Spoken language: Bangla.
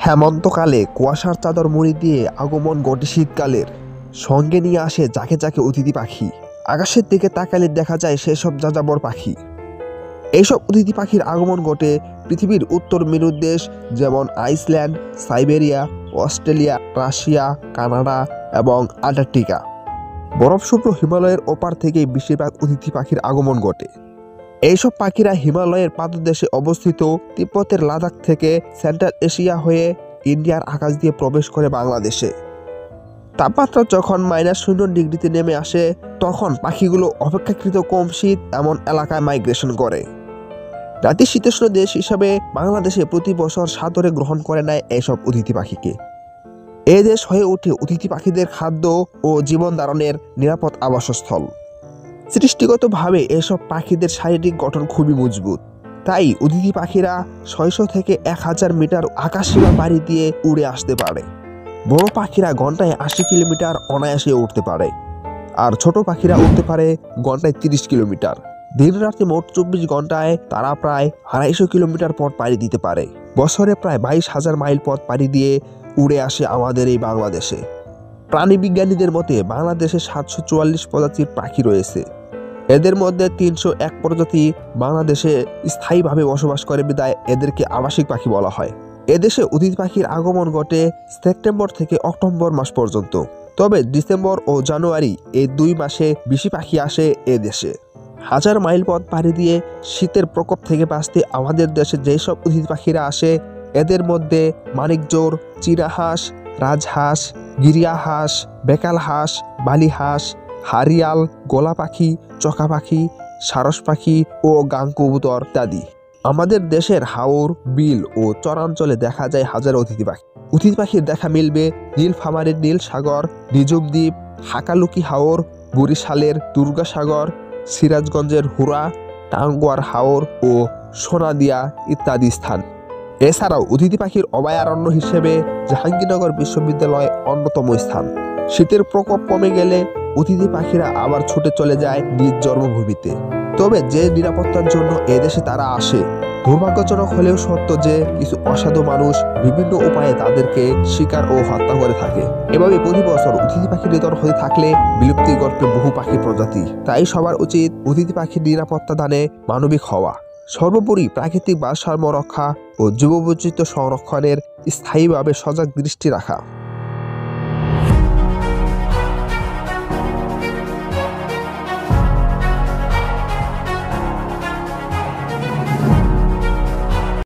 হেমন্তকালে কুয়াশার চাদর মুড়ি দিয়ে আগমন ঘটে শীতকালের। সঙ্গে নিয়ে আসে যাকে যাকে অতিথি পাখি। আকাশের দিকে তাকালে দেখা যায় সেসব যাযাবর পাখি। এইসব অতিথি পাখির আগমন ঘটে পৃথিবীর উত্তর মেরুর দেশ যেমন Iceland, Siberia, Australia, Russia, Canada এবং আন্টার্কটিকা। বরফশুভ্র হিমালয়ের ওপার থেকেই বেশিরভাগ অতিথি পাখির আগমন ঘটে। এইসব পাখিরা হিমালয়ের পাদদেশে অবস্থিত তিব্বতের লাদাখ থেকে সেন্ট্রাল এশিয়া হয়ে ইন্ডিয়ার আকাশ দিয়ে প্রবেশ করে বাংলাদেশে। তাপমাত্রা যখন -0 ডিগ্রিতে নেমে আসে তখন পাখিগুলো অপেক্ষাকৃত কম শীত এমন এলাকায় মাইগ্রেশন করে। নাতিশীতোষ্ণ দেশ হিসাবে বাংলাদেশে প্রতি বছর সাদরে গ্রহণ করে নেয় এইসব অতিথি পাখিকে। এ দেশ হয়ে ওঠে অতিথি পাখিদের খাদ্য ও জীবন ধারণের নিরাপদ আবাসস্থল। সৃষ্টিগতভাবে এসব পাখিদের শারীরিক গঠন খুবই মজবুত। তাই অতিথি পাখিরা 600 থেকে 1000 মিটার আকাশসীমা পাড়ি দিয়ে উড়ে আসতে পারে। বড় পাখিরা ঘন্টায় 80 কিলোমিটার অনায়াসে উঠতে পারে, আর ছোট পাখিরা উঠতে পারে ঘন্টায় 30 কিলোমিটার। দিন রাতে মোট 24 ঘন্টায় তারা প্রায় 250 কিলোমিটার পথ পাড়ি দিতে পারে। বছরে প্রায় 22,000 মাইল পথ পাড়ি দিয়ে উড়ে আসে আমাদের এই বাংলাদেশে। প্রাণী বিজ্ঞানীদের মতে বাংলাদেশে 744 প্রজাতির পাখি রয়েছে। এদের মধ্যে 301 প্রজাতি বাংলাদেশে স্থায়ীভাবে বসবাস করে বিধায় এদেরকে আবাসিক পাখি বলা হয়। এদেশে অতিথি পাখির আগমন ঘটে সেপ্টেম্বর থেকে অক্টোবর মাস পর্যন্ত। তবে ডিসেম্বর ও জানুয়ারি এই 2 মাসে বেশি পাখি আসে এ দেশে। 1000 মাইল পথ পাড়ি দিয়ে শীতের প্রকোপ থেকে বাঁচতে আমাদের দেশে যেসব অতিথি পাখিরা আসে এদের মধ্যে মানিকজোড়, চীনাহাঁস, রাজহাঁস, গিরিয়া হাঁস, বেকাল হাঁস, বালি হাঁস, হারিয়াল, গোলা পাখি, চকা পাখি, সারস পাখি ও গাং কবুতর ইত্যাদি। আমাদের দেশের হাওর, বিল ও চরাঞ্চলে দেখা যায় হাজার অতিথি পাখি। অতিথি পাখির দেখা মিলবে নীলফামারীর নীল সাগর, নিজুম দ্বীপ, হাকালুকি হাওর, বরিশালের দুর্গাসাগর, সিরাজগঞ্জের হুরা, টাঙ্গুয়ার হাওর ও সোনাদিয়া ইত্যাদি স্থান। এছাড়াও অতিথি পাখির অভয়ারণ্য হিসেবে জাহাঙ্গীরনগর বিশ্ববিদ্যালয় অন্যতম স্থান। শীতের প্রকোপ কমে গেলে অতিথি পাখিরা আবার ছুটে চলে যায় নিজ জন্মভূমিতে। তবে যে নিরাপত্তার জন্য এদেশে তারা আসে, দুর্ভাগ্যজনক হলেও সত্য যে কিছু অসাধু মানুষ বিভিন্ন উপায়ে তাদেরকে শিকার ও হত্যা করে থাকে। এভাবে প্রতি বছর অতিথি পাখি নিধন হয়ে থাকলে বিলুপ্তির গল্পে বহু পাখি প্রজাতি। তাই সবার উচিত অতিথি পাখির নিরাপত্তা দানে মানবিক হওয়া, সর্বোপরি প্রাকৃতিক ভারসাম্য রক্ষা ও জীববৈচিত্র্য সংরক্ষণের স্থায়ীভাবে সজাগ দৃষ্টি রাখা।